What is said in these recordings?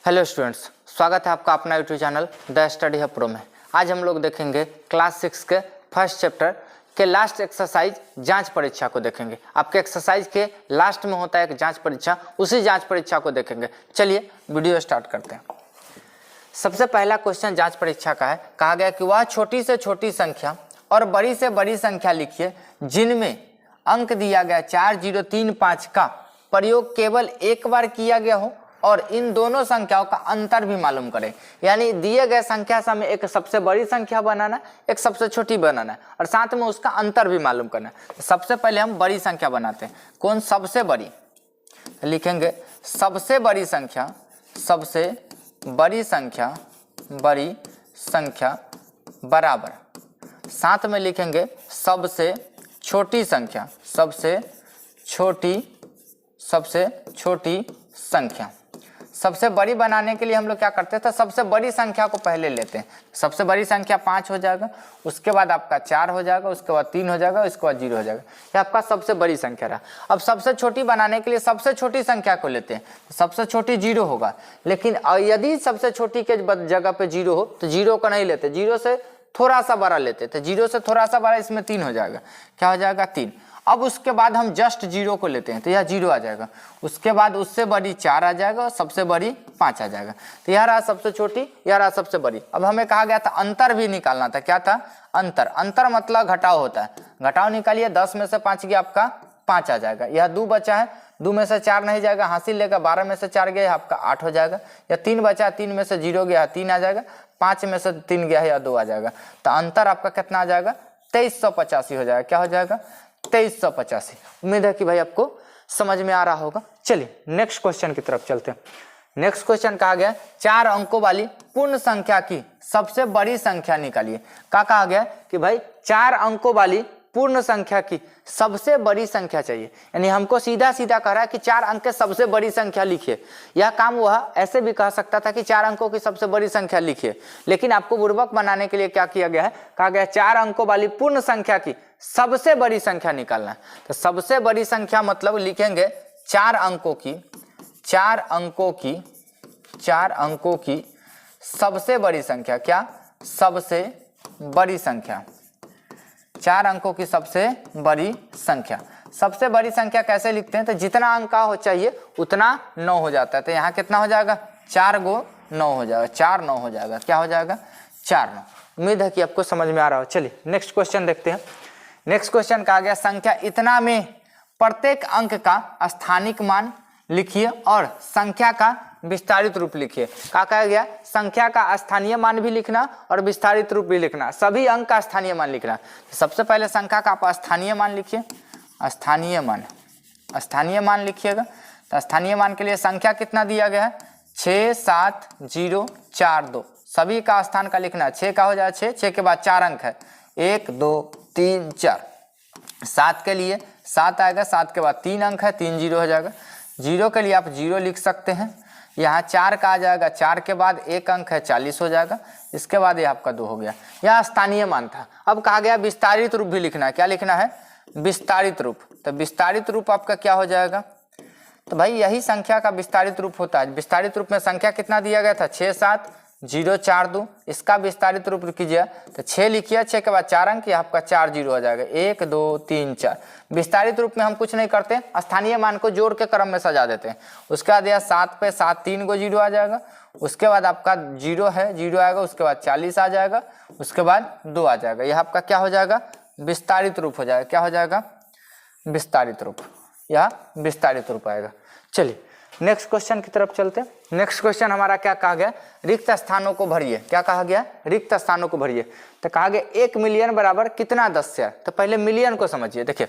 Hello students, स्वागत है आपका अपना YouTube channel the study hub pro में। आज हम लोग देखेंगे क्लास 6 के फर्स्ट चैप्टर के लास्ट एक्सरसाइज जांच परीक्षा को देखेंगे। आपके एक्सरसाइज के लास्ट में होता है एक जांच परीक्षा, उसी जांच परीक्षा को देखेंगे। चलिए वीडियो स्टार्ट करते हैं। सबसे पहला क्वेश्चन जांच परीक्षा का है। कहा गया कि वह छोटी से छोटी संख्या और बड़ी से बड़ी संख्या लिखिए जिनमें अंक दिया गया 4035 का प्रयोग केवल एक बार किया गया हो और इन दोनों संख्याओं का अंतर भी मालूम करें। यानी दिए गए संख्या से हमें एक सबसे बड़ी संख्या बनाना, एक सबसे छोटी बनाना और साथ में उसका अंतर भी मालूम करना। तो सबसे पहले हम बड़ी संख्या बनाते हैं। कौन सबसे बड़ी? लिखेंगे सबसे बड़ी संख्या, सबसे बड़ी संख्या, बड़ी संख्या बराबर, साथ में लिखेंगे सबसे छोटी संख्या, सबसे छोटी संख्या। सबसे बड़ी बनाने के लिए हम लोग क्या करते हैं, तो सबसे बड़ी संख्या को पहले लेते हैं। सबसे बड़ी संख्या 5 हो जाएगा, उसके बाद आपका 4 हो जाएगा, उसके बाद 3 हो जाएगा, उसके बाद 0 हो जाएगा। ये आपका सबसे बड़ी संख्या रहा। अब सबसे छोटी बनाने के लिए सबसे छोटी संख्या को लेते हैं। सबसे छोटी 0 होगा, लेकिन यदि सबसे छोटी के जगह पे 0 हो तो 0 को नहीं लेते, 0 से थोड़ा सा बड़ा लेते। तो 0 से थोड़ा सा बड़ा इसमें 3 हो जाएगा। क्या हो जाएगा? 3। अब उसके बाद हम जस्ट 0 को लेते हैं तो यह 0 आ जाएगा। उसके बाद उससे बड़ी 4 आ जाएगा और सबसे बड़ी 5 आ जाएगा। तो यह रहा सबसे छोटी, यह रहा सबसे बड़ी। अब हमें कहा गया था अंतर भी निकालना था। क्या था? अंतर। अंतर मतलब घटाव होता है। घटाव निकालिए, 10 में से 5 गया आपका 5 आ जाएगा। यह 2 बचा है, 2 में से 4 नहीं जाएगा, हासिल लेगा। 12 में से 4 गया आपका 8 हो जाएगा। या 3 बचा, 3 में से 0 गया 3 आ जाएगा। 5 में से 3 गया है या 2 आ जाएगा। तो अंतर आपका कितना आ जाएगा? 2385 हो जाएगा। क्या हो जाएगा? 2385। उम्मीद है कि भाई आपको समझ में आ रहा होगा। चलिए नेक्स्ट क्वेश्चन की तरफ चलते हैं। नेक्स्ट क्वेश्चन कहा गया 4 अंकों वाली पूर्ण संख्या की सबसे बड़ी संख्या निकालिए। क्या कहा गया कि भाई 4 अंकों वाली पूर्ण संख्या की सबसे बड़ी संख्या चाहिए। यानी हमको सीधा सीधा कह रहा है कि 4 अंक के सबसे बड़ी संख्या लिखिए। यह काम वह ऐसे भी कह सकता था कि 4 अंकों की सबसे बड़ी संख्या लिखिए, लेकिन आपको बुर्बक बनाने के लिए क्या किया गया है? कहा गया 4 अंकों वाली पूर्ण संख्या की सबसे बड़ी संख्या निकालना है। तो सबसे बड़ी संख्या मतलब लिखेंगे 4 अंकों की सबसे बड़ी संख्या। क्या? सबसे बड़ी संख्या। 4 अंकों की सबसे बड़ी संख्या। सबसे बड़ी संख्या कैसे लिखते हैं? तो जितना अंक का हो चाहिए उतना 9 हो जाता है। तो यहाँ कितना हो जाएगा? 4 × 9 हो जाएगा। 4 9 हो जाएगा। क्या हो जाएगा? 4 9। उम्मीद है कि आपको समझ में आ रहा हो। चलिए नेक्स्ट क्वेश्चन देखते हैं। नेक्स्ट क्वेश्चन कहा गया संख्या इतना में प्रत्येक अंक का स्थानिक मान लिखिए और संख्या का विस्तारित रूप लिखिए। क्या कहा गया? संख्या का स्थानीय मान भी लिखना और विस्तारित रूप भी लिखना, सभी अंक का स्थानीय मान लिखना। सबसे पहले संख्या का आप स्थानीय मान लिखिए। स्थानीय मान लिखिएगा। तो स्थानीय मान के लिए संख्या कितना दिया गया है? 67042। सभी का स्थान का लिखना। 6 का हो जाए 6 के बाद 4 अंक है, 1 2 3 4। 7 के लिए 7 आएगा, 7 के बाद 3 अंक है, 3 0 हो जाएगा। 0 के लिए आप 0 लिख सकते हैं। यहाँ 4 का आ जाएगा, 4 के बाद 1 अंक है, 40 हो जाएगा। इसके बाद ये आपका 2 हो गया। यह स्थानीय मान था। अब कहा गया विस्तारित रूप भी लिखना है। क्या लिखना है? विस्तारित रूप। तो विस्तारित रूप आपका क्या हो जाएगा? तो भाई यही संख्या का विस्तारित रूप होता है। विस्तारित रूप में संख्या कितना दिया गया था? 67042। इसका विस्तारित रूप कीजिए तो 6 लिखिए, 6 के बाद 4 अंक, ये आपका 4 0 हो जाएगा। 1 2 3 4। विस्तारित रूप में हम कुछ नहीं करते, स्थानीय मान को जोड़ के क्रम में सजा देते हैं। उसके बाद यह 7 पे 7 3 को 0 आ जाएगा। उसके बाद आपका 0 है, 0 आएगा। उसके बाद 40 आ जाएगा। उसके बाद 2 आ जाएगा। यह आपका क्या हो जाएगा? विस्तारित रूप हो जाएगा। क्या हो जाएगा? विस्तारित रूप। यह विस्तारित रूप आएगा। चलिए नेक्स्ट क्वेश्चन की तरफ चलते हैं। नेक्स्ट क्वेश्चन हमारा क्या कहा गया? रिक्त स्थानों को भरिए। क्या कहा गया? रिक्त स्थानों को भरिए। तो कहा गया 1 मिलियन बराबर कितना 10,000। तो पहले मिलियन को समझिए। देखिए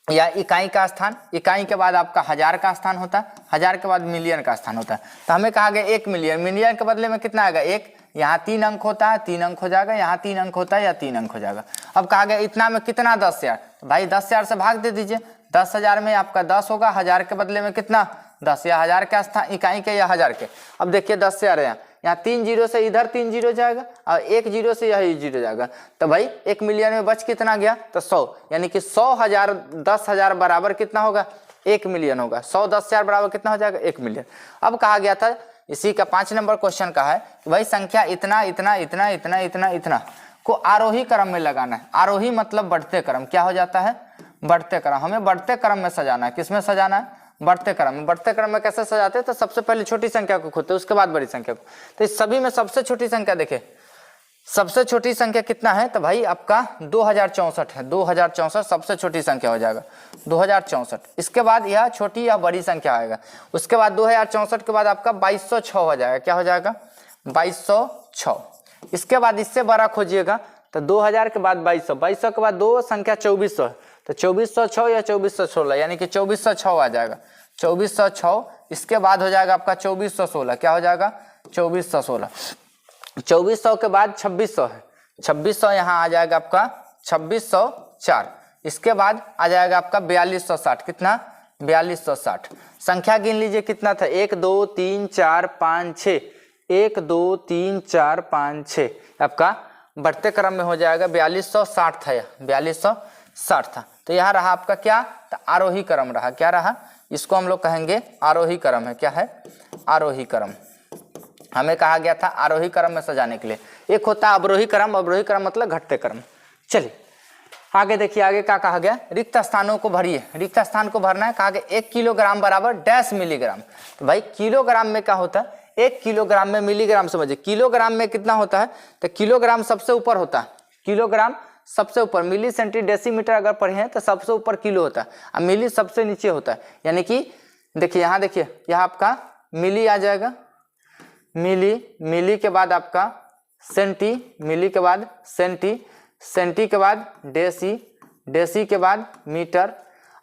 या इकाई का स्थान, इकाई के बाद आपका 1000 का स्थान होता है, 1000 के बाद मिलियन का स्थान होता है। तो हमें कहा गया 1 मिलियन, मिलियन के बदले में कितना आएगा? 1। यहाँ 3 अंक होता है, 3 अंक हो जाएगा। यहाँ 3 अंक होता है या 3 अंक हो जाएगा। अब कहा गया इतना में कितना 10,000। तो भाई 10,000 से भाग दे दीजिए। 10,000 में आपका 10 होगा, 1000 के बदले में कितना? 10। या 1000 के स्थान इकाई के या 1000 के। अब देखिए 10,000 है, यहाँ 3 0 से इधर 3 0 जाएगा और 1 0 से यही 0 जाएगा। तो भाई 1 मिलियन में बच कितना गया? तो 100। यानी कि 100,000 10,000 बराबर कितना होगा? 1 मिलियन होगा। 100 10,000 बराबर कितना हो जाएगा? 1 मिलियन। अब कहा गया था इसी का 5 नंबर क्वेश्चन का है कि भाई संख्या इतना इतना इतना इतना इतना इतना को आरोही क्रम में लगाना है। आरोही मतलब बढ़ते क्रम, क्या हो जाता है, बढ़ते क्रम। हमें बढ़ते क्रम में सजाना है। किसमें सजाना है, बढ़ते क्रम में। बढ़ते क्रम में कैसे सजाते हैं, तो सबसे पहले छोटी संख्या को खोदते, उसके बाद बड़ी संख्या को। तो इस सभी में सबसे छोटी संख्या देखें, सबसे छोटी संख्या कितना है, तो भाई आपका 2064 है। 2064 सबसे छोटी संख्या हो जाएगा, 2064। इसके बाद यह छोटी या बड़ी संख्या आएगा। उसके बाद 2064 के बाद आपका 2206 हो जाएगा। क्या हो जाएगा, 2206। इसके बाद इससे बड़ा खोजिएगा तो 2000 के बाद 2200, 2200 के बाद दो संख्या 2400 है, तो 2406 या 2416, यानी कि 2406 आ जाएगा, 2406। इसके बाद हो जाएगा आपका 2416। क्या हो जाएगा, 2416। 2400 के बाद 2600 है, 2600 यहाँ आ जाएगा आपका 2604। इसके बाद आ जाएगा आपका 4260। कितना, 4260। संख्या गिन लीजिए कितना था, 1 2 3 4 5 6, 1 2 3 4 5 6, आपका बढ़ते क्रम में हो जाएगा। 4260 था, यह 4260 था। तो यहाँ रहा आपका क्या, तो आरोही क्रम रहा। क्या रहा, इसको हम लोग कहेंगे आरोही क्रम है। क्या है, आरोही क्रम। हमें कहा गया था आरोही क्रम में सजाने के लिए। एक होता है अवरोही क्रम, अवरोही क्रम मतलब घटते क्रम। चलिए आगे देखिए, आगे क्या कहा गया, रिक्त स्थानों को भरिए। रिक्त स्थान को भरना है, कहा गया 1 किलोग्राम बराबर डैश मिलीग्राम। तो भाई किलोग्राम में क्या होता है, 1 किलोग्राम में मिलीग्राम समझिए। किलोग्राम में कितना होता है, तो किलोग्राम सबसे ऊपर होता है, किलोग्राम सबसे ऊपर। मिली सेंटी डेसीमीटर अगर पढ़े हैं तो सबसे ऊपर किलो होता है, और मिली सबसे नीचे होता है। यानी कि देखिए यहाँ, देखिए यहाँ आपका मिली आ जाएगा, मिली, मिली के बाद आपका सेंटी, मिली के बाद सेंटी, सेंटी के बाद डेसी, डेसी के बाद मीटर।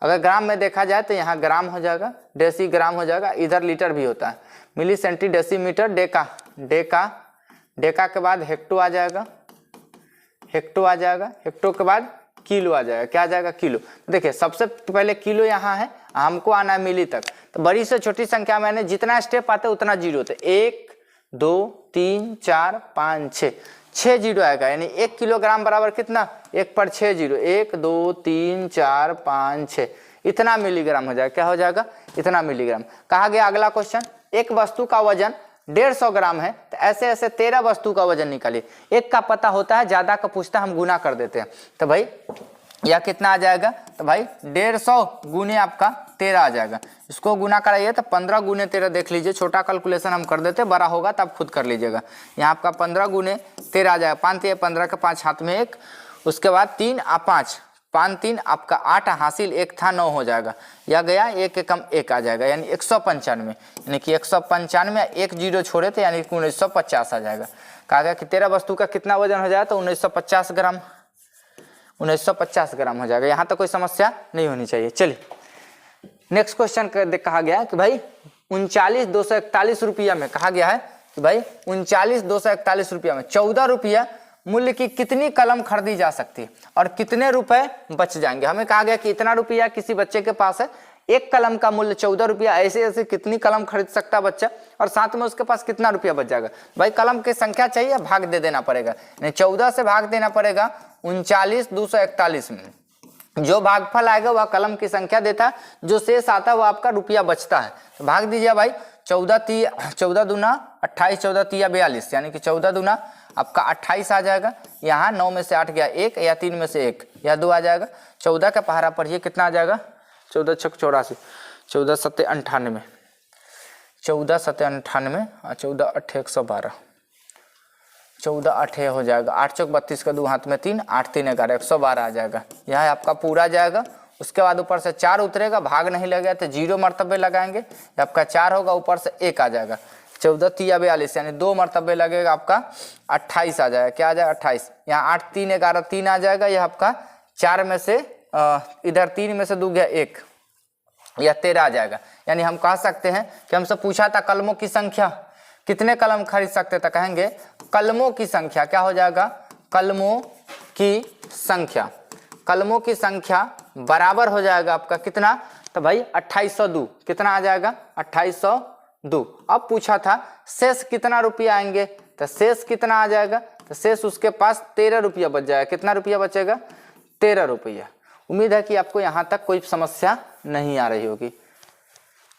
अगर ग्राम में देखा जाए तो यहाँ ग्राम हो जाएगा, डेसी ग्राम हो जाएगा, इधर लीटर भी होता है। Milli centi deci metre, deca, deca, deca के बाद हेक्टो आ जाएगा, हेक्टो आ जाएगा, हेक्टो के बाद किलो आ जाएगा। क्या आ जाएगा, किलो। देखिए सबसे पहले किलो यहाँ है, हमको आना है मिली तक। तो बड़ी से छोटी संख्या मैंने जितना स्टेप आते उतना जीरो होते। 1 2 3 4 5 6, 6 जीरो आएगा। यानी 1 किलोग्राम बराबर कितना, 1 पर 6 जीरो, 1 2 3 4 5 6, इतना मिलीग्राम हो जाएगा। क्या हो जाएगा, इतना मिलीग्राम। कहा गया अगला क्वेश्चन, एक वस्तु का वजन 150 ग्राम है, तो ऐसे ऐसे 13 वस्तु का वजन निकालिए। एक का पता होता है, ज्यादा का पूछता है, हम गुना कर देते हैं। तो भाई यह कितना आ जाएगा, तो भाई 150 गुने आपका 13 आ जाएगा। इसको गुना कराइए तो 15 गुने 13 देख लीजिए, छोटा कैलकुलेशन हम कर देते, बड़ा होगा तब खुद कर लीजिएगा। यहाँ आपका 15 गुने 13 आ जाएगा, 5 3 15 का 5 हाथ में 1, उसके बाद 3 और 5, 5 3 आपका 8 हासिल 1 था 9 हो जाएगा। या गया 1 एकम 1 आ जाएगा, यानी 195, यानी कि 195, 1 जीरो छोड़े थे यानी कि 1950 आ जाएगा। कहा गया कि 13 वस्तु का कितना वजन हो जाएगा, तो 1950 ग्राम, 1950 ग्राम हो जाएगा। यहाँ तो कोई समस्या नहीं होनी चाहिए। चलिए नेक्स्ट क्वेश्चन कहा गया कि भाई 39,241 रुपया में, कहा गया है कि भाई 39,241 रुपया में 14 रुपया मूल्य की कितनी कलम खरीदी जा सकती है और कितने रुपए बच जाएंगे। हमें कहा गया कि इतना रुपया किसी बच्चे के पास है, एक कलम का मूल्य 14 रुपया, ऐसे ऐसे कितनी कलम खरीद सकता बच्चा, और साथ में उसके पास कितना रुपया बच जाएगा। भाई कलम की संख्या चाहिए, भाग दे देना पड़ेगा, नहीं 14 से भाग देना पड़ेगा 39,241 में। जो भागफल आएगा वह कलम की संख्या देता है, जो शेष आता है वह आपका रुपया बचता है। तो भाग दीजिए भाई, 14 दूना 28, 14 तिया 42, यानी कि 14 दूना आपका 28 आ जाएगा। यहाँ 9 में से 8 गया 1, या 3 में से 1 या 2 आ जाएगा। 14 का पहाड़ा पढ़िए कितना आ जाएगा, 14 छक 84, 14 सत्ते 98, 14 सत्ते 98, 14 8 112, 14 8 हो जाएगा, 8 चौक 32 का 2 हाथ में 3, 8 3 11, 112 आ जाएगा। यह आपका पूरा जाएगा। उसके बाद ऊपर से 4 उतरेगा, भाग नहीं लगेगा तो 0 मरतबे लगाएंगे, आपका 4 होगा, ऊपर से 1 आ जाएगा। 14 तिया 42, यानी 2 मरतबे लगेगा, आपका 28 आ जाएगा। क्या आ जाएगा, 28। यहाँ 8 3 11 3 आ जाएगा। यह आपका 4 में से इधर 3 में से 2 गया 1, यह 13 आ जाएगा। यानी हम कह सकते हैं कि हमसे पूछा था कलमों की संख्या, कितने कलम खरीद सकते, तो कहेंगे कलमों की संख्या क्या हो जाएगा, कलमों की संख्या, कलमों की संख्या बराबर हो जाएगा आपका कितना, तो भाई 2802, कितना आ जाएगा 2802। अब पूछा था शेष कितना रुपया आएंगे, तो शेष कितना आ जाएगा, तो शेष उसके पास 13 रुपया बच जाएगा। कितना रुपया बचेगा, 13 रुपया। उम्मीद है कि आपको यहाँ तक कोई समस्या नहीं आ रही होगी।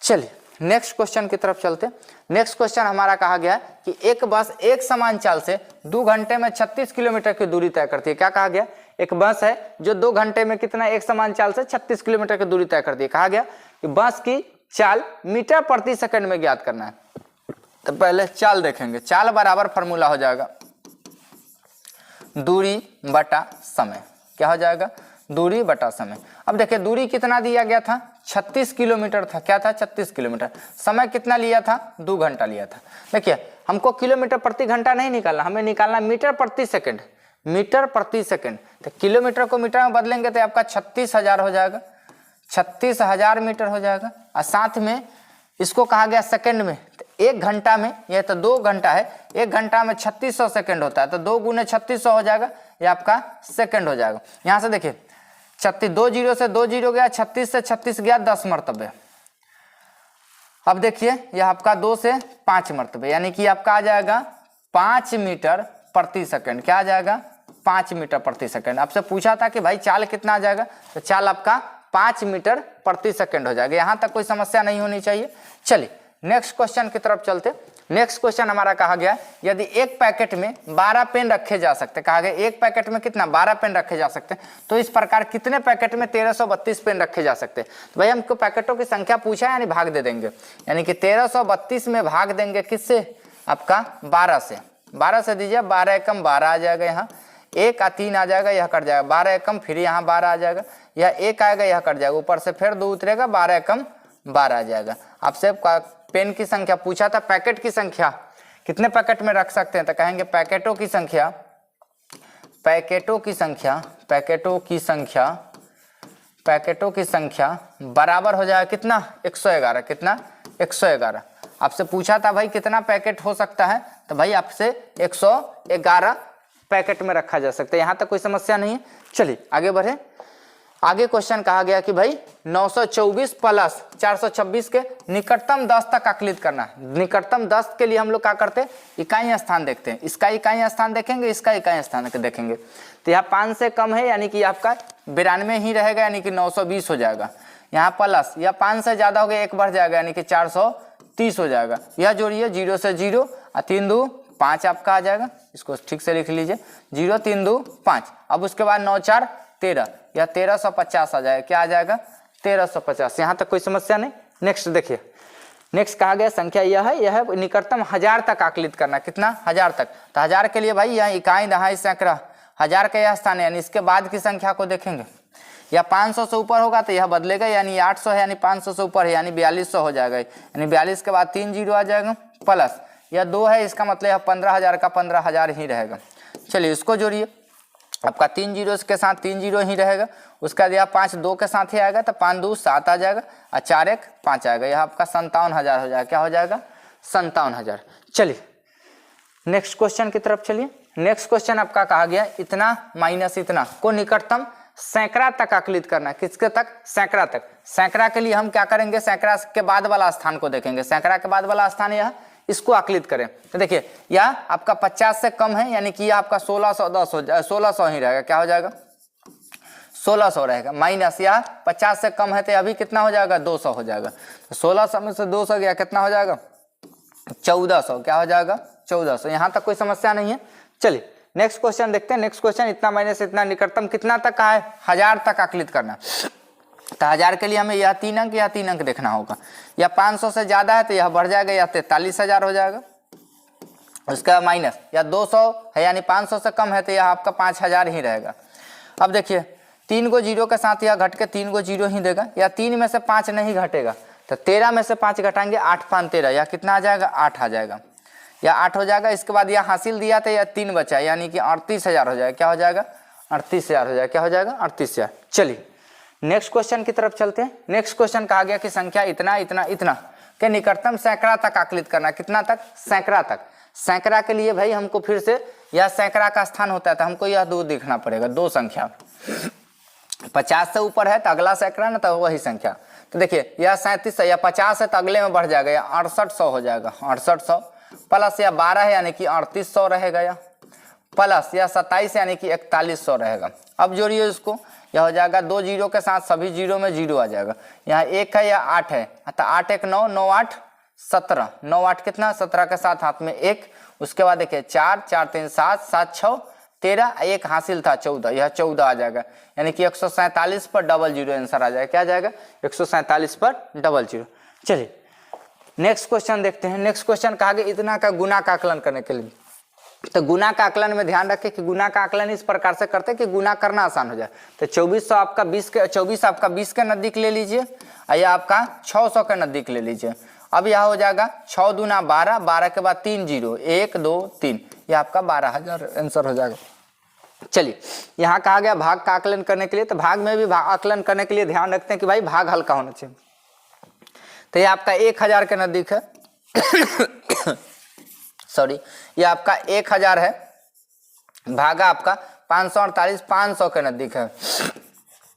चलिए नेक्स्ट क्वेश्चन की तरफ चलते। नेक्स्ट क्वेश्चन हमारा कहा गया है कि एक बस एक समान चाल से 2 घंटे में 36 किलोमीटर की दूरी तय करती है। क्या कहा गया? एक बस है जो 2 घंटे में कितना एक समान चाल से 36 किलोमीटर की दूरी तय करती है। कहा गया कि बस की चाल मीटर प्रति सेकंड में ज्ञात करना है। तो पहले चाल देखेंगे। चाल बराबर फॉर्मूला हो जाएगा दूरी बटा समय। क्या हो जाएगा? दूरी बटा समय। अब देखिए दूरी कितना दिया गया था? 36 किलोमीटर था। क्या था? 36 किलोमीटर। समय कितना लिया था? 2 घंटा लिया था। देखिए हमको किलोमीटर प्रति घंटा नहीं निकालना, हमें निकालना मीटर प्रति सेकंड। मीटर प्रति सेकंड। तो किलोमीटर को मीटर में बदलेंगे तो आपका 36,000 हो जाएगा। 36,000 मीटर हो जाएगा। और साथ में इसको कहा गया सेकंड में। तो 1 घंटा में, यह तो 2 घंटा है, 1 घंटा में 3600 सेकंड होता है। तो 2 गुने 3600 हो जाएगा, ये आपका सेकंड हो जाएगा। यहाँ से देखिए 36, 2 जीरो से 2 जीरो गया, 36 से 36 गया 10 मरतबे। अब देखिए यह आपका 2 से 5 मरतबे, यानी कि आपका आ जाएगा 5 मीटर प्रति सेकंड। क्या आ जाएगा? 5 मीटर प्रति सेकंड। आपसे पूछा था कि भाई चाल कितना आ जाएगा, तो चाल आपका 5 मीटर प्रति सेकंड हो जाएगा। यहाँ तक कोई समस्या नहीं होनी चाहिए। चलिए नेक्स्ट क्वेश्चन की तरफ चलते। नेक्स्ट क्वेश्चन हमारा कहा गया यदि एक पैकेट में 12 पेन रखे जा सकते, कहा गया एक पैकेट में कितना 12 पेन रखे जा सकते, तो इस प्रकार कितने पैकेट में 1332 पेन रखे जा सकते। तो भाई हमको पैकेटों की संख्या पूछा है, यानी भाग दे देंगे, यानी कि 1332 में भाग देंगे किससे? आपका 12 से। 12 से दीजिए, 12 एकम 12 आ जाएगा, यहाँ 1 और 3 आ जाएगा, यह कट जाएगा, 12 एकम फिर यहाँ 12 आ जाएगा, यह 1 आएगा, यह कट जाएगा, ऊपर से फिर 2 उतरेगा, 12 एकम 12 आ जाएगा। आपसे पेन की संख्या पूछा था, पैकेट की संख्या कितने पैकेट में रख सकते हैं, तो कहेंगे पैकेटों की संख्या, पैकेटों की संख्या, पैकेटों की संख्या, पैकेटों की संख्या बराबर हो जाएगा कितना? 111। कितना? 111। आपसे पूछा था भाई कितना पैकेट हो सकता है, तो भाई आपसे 111 पैकेट में रखा जा सकता है। यहाँ तक कोई समस्या नहीं है। चलिए आगे बढ़े। आगे क्वेश्चन कहा गया कि भाई 924 प्लस 426 के निकटतम 10 तक आकलित करना है। निकटतम 10 के लिए हम लोग क्या करते हैं? इकाई स्थान देखते हैं। इसका इकाई स्थान देखेंगे, इसका इकाई स्थान देखेंगे। तो यहाँ 5 से कम है, यानी कि आपका 92 ही रहेगा, यानी कि 920 हो जाएगा। यहाँ प्लस या 5 से ज्यादा हो गया, 1 बढ़ जाएगा, यानी कि 430 हो जाएगा। यह जोड़िए 0 से 0 और 3 2 5 आपका आ जाएगा। इसको ठीक से लिख लीजिए, 0 3 2 5। अब उसके बाद 9 4 13, या 1350 आ जाएगा। क्या आ जाएगा? 1350। यहाँ तक कोई समस्या नहीं। नेक्स्ट देखिए, नेक्स्ट कहा गया संख्या यह है निकटतम 1000 तक आकलित करना। कितना? 1000 तक। तो 1000 के लिए भाई यहाँ इकाई दहाई सैकड़ा 1000 का यह स्थान है, यानी इसके बाद की संख्या को देखेंगे। या 500 से ऊपर होगा तो यह बदलेगा, यानी 800 है, यानी 500 से ऊपर है, यानी 4200 हो जाएगा, यानी 42 के बाद 3 जीरो आ जाएगा, प्लस यह 2 है, इसका मतलब यह 15,000 का 15,000 ही रहेगा। चलिए इसको जोड़िए, आपका 3 जीरो के साथ 3 जीरो ही रहेगा। उसका दिया 5 2 के साथ ही आएगा, तो 5 2 7 आ जाएगा, और 4 1 5 आएगा। यह आपका 57,000 हो जाएगा। क्या हो जाएगा? 57,000। चलिए नेक्स्ट क्वेश्चन की तरफ चलिए। नेक्स्ट क्वेश्चन आपका कहा गया इतना माइनस इतना को निकटतम सैकड़ा तक आकलित करना। किसके तक? सैकड़ा तक। सैकड़ा के लिए हम क्या करेंगे? सैकड़ा के बाद वाला स्थान को देखेंगे। सैकड़ा के बाद वाला स्थान यह, इसको आकलित करें तो देखिए यह आपका 50 से कम है, यानी कि यह आपका 1610 हो जाए, 1600 ही रहेगा। क्या हो जाएगा? 1600 रहेगा। माइनस यह 50 से कम है तो अभी कितना हो जाएगा? 200 हो जाएगा। तो 1600 में से 200 गया, कितना हो जाएगा? 1400। क्या हो जाएगा? 1400। यहाँ तक कोई समस्या नहीं है। चलिए नेक्स्ट क्वेश्चन देखते हैं। नेक्स्ट क्वेश्चन इतना माइनस इतना निकटतम कितना तक का है? 1000 तक आकलित करना। तो 1000 के लिए हमें यह 3 अंक या 3 अंक देखना होगा। या 500 से ज्यादा है तो यह बढ़ जाएगा, या 43,000 हो जाएगा। उसका माइनस या 200 है, यानी 500 से कम है तो यह आपका 5000 ही रहेगा। अब देखिए 3 गो जीरो के साथ यह घट के 3 गो जीरो ही देगा, या 3 में से 5 नहीं घटेगा, तो 13 में से 5 घटाएंगे, 8 5 13, या कितना आ जाएगा? 8 आ जाएगा, या 8 हो जाएगा। इसके बाद यह हासिल दिया था, यह 3 बचा, यानी कि 38,000 हो जाएगा। क्या हो जाएगा? 38,000 हो जाएगा। क्या हो जाएगा? 38,000। चलिए नेक्स्ट क्वेश्चन की तरफ चलते हैं। नेक्स्ट क्वेश्चन कहा गया कि संख्या इतना इतना इतना के निकटतम सैकड़ा तक आकलित करना। कितना तक? सैकड़ा तक। सैकड़ा के लिए भाई हमको फिर से यह सैकड़ा का स्थान होता है, तो हमको यह 2 देखना पड़ेगा। 2 संख्या 50 से ऊपर है तो अगला सैकड़ा ना, तो वही संख्या। तो देखिए यह 37 है, या 50 है तो अगले में बढ़ जाएगा, या 6800 हो जाएगा। 6800 प्लस या 12 है, यानी कि 3800 रहेगा, या प्लस या 27 यानी कि 4100 रहेगा। अब जोड़िए इसको, यह हो जाएगा 2 जीरो के साथ सभी जीरो में जीरो आ जाएगा। यहाँ 1 है या 8 है, तो 8 1 9, 9 8 17, 9 8 कितना 17 के साथ हाथ में 1, उसके बाद देखिए 4 4 3 7 7 6 13, 1 हासिल था 14, यह 14 आ जाएगा। यानी कि 147 पर डबल जीरो आंसर आ जाएगा। क्या आ जाएगा? 147 पर डबल जीरो। चलिए नेक्स्ट क्वेश्चन देखते हैं। नेक्स्ट क्वेश्चन कहा गया इतना का गुना का आकलन करने के लिए। तो गुना का आकलन में ध्यान रखें कि गुना का आकलन इस प्रकार से करते हैं कि गुना करना आसान हो जाए। तो 2400 आपका 24 आपका 20 के नजदीक ले लीजिए, और यह आपका 600 के नजदीक ले लीजिए। अब यह हो जाएगा 6 दूना 12, 12 के बाद 3 जीरो, 1 2 3, यह आपका 12,000 आंसर हो जाएगा। चलिए यहाँ कहा गया भाग का आकलन करने के लिए। तो भाग में भी आकलन करने के लिए ध्यान रखते हैं कि भाई भाग हल्का होना चाहिए। तो ये आपका 1000 के नजदीक है सॉरी, ये आपका 1000 है, भागा आपका 548, 500 के नजदीक है।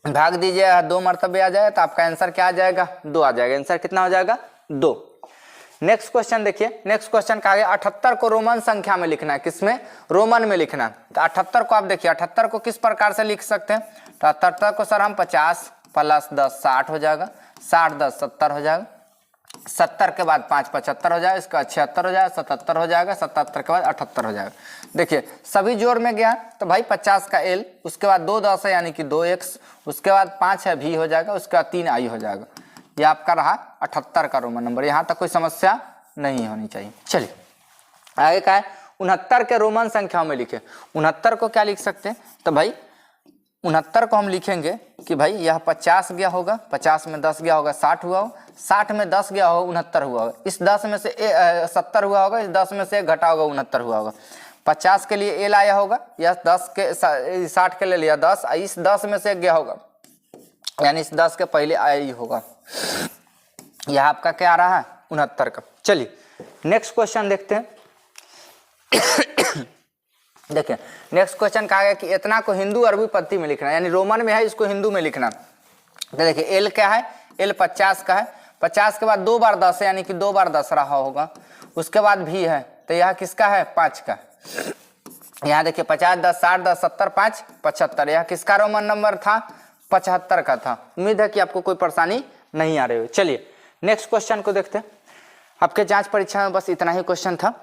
भाग दीजिए, 2 मरतबे आ जाए तो आपका आंसर क्या आ जाएगा? 2 आ जाएगा। आंसर कितना हो जाएगा? 2। नेक्स्ट क्वेश्चन देखिए। नेक्स्ट क्वेश्चन कहा गया 78 को रोमन संख्या में लिखना है। किसमें? रोमन में लिखना है। तो 78 को आप देखिए, 78 को किस प्रकार से लिख सकते हैं? तो 78 को सर हम 50 + 10 60 हो जाएगा, 60 10 70 हो जाएगा, 70 के बाद 5 75 हो जाएगा, इसका 76 हो जाएगा, 77 हो जाएगा, 77 के बाद 78 हो जाएगा। देखिए सभी जोड़ में गया तो भाई 50 का L, उसके बाद 2 10 है यानी कि 2x, उसके बाद 5 है V हो जाएगा, उसके बाद 3 I हो जाएगा। ये आपका रहा 78 का रोमन नंबर। यहाँ तक कोई समस्या नहीं होनी चाहिए। चलिए आगे का है 69 के रोमन संख्याओं में लिखे। 69 को क्या लिख सकते हैं? तो भाई 69 को हम लिखेंगे कि भाई यह 50 गया होगा, 50 में 10 गया होगा 60 हुआ होगा, 60 में 10 गया होगा 69 हुआ होगा, इस 10 में से 70 हुआ होगा, इस 10 में से घटा होगा 69 हुआ होगा। 50 के लिए L आया होगा, यह 10 के 60 के लिए लिया 10, इस 10 में से गया होगा, यानी इस 10 के पहले आया ही होगा। यह आपका क्या आ रहा है? 69 का। चलिए नेक्स्ट क्वेश्चन देखते हैं। देखिए नेक्स्ट क्वेश्चन कहा गया कि इतना को हिंदू अरबी पद्धति में लिखना है, यानी रोमन में है, इसको हिंदू में लिखना। तो देखिए L क्या है? L 50 का है, 50 के बाद 2 बार 10 है, यानी कि 2 बार 10 रहा होगा, उसके बाद भी है, तो यह किसका है? 5 का। यहाँ देखिए 50 10 60 10 70 5 75, यह किसका रोमन नंबर था? 75 का था। उम्मीद है कि आपको कोई परेशानी नहीं आ रही हो। चलिए नेक्स्ट क्वेश्चन को देखते हैं। आपके जांच परीक्षा में बस इतना ही क्वेश्चन था।